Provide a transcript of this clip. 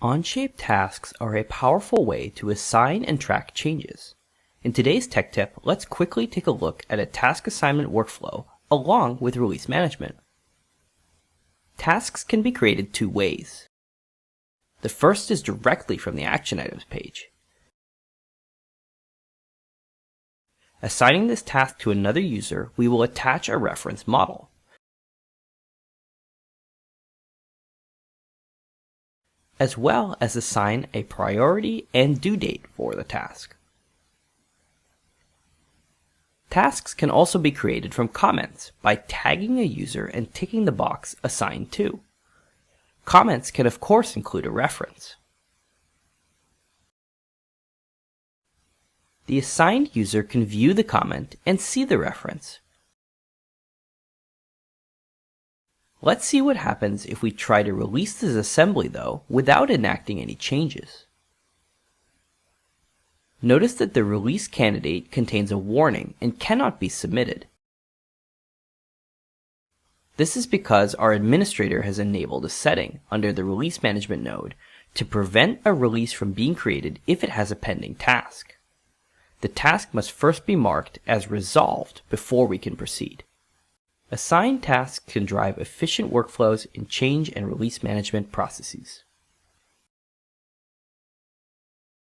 Onshape tasks are a powerful way to assign and track changes. In today's tech tip, let's quickly take a look at a task assignment workflow along with release management. Tasks can be created two ways. The first is directly from the Action Items page. Assigning this task to another user, we will attach a reference model. As well as assign a priority and due date for the task. Tasks can also be created from comments by tagging a user and ticking the box Assigned to. Comments can of course include a reference. The assigned user can view the comment and see the reference. Let's see what happens if we try to release this assembly though without enacting any changes. Notice that the release candidate contains a warning and cannot be submitted. This is because our administrator has enabled a setting under the release management node to prevent a release from being created if it has a pending task. The task must first be marked as resolved before we can proceed. Assigned tasks can drive efficient workflows in change and release management processes.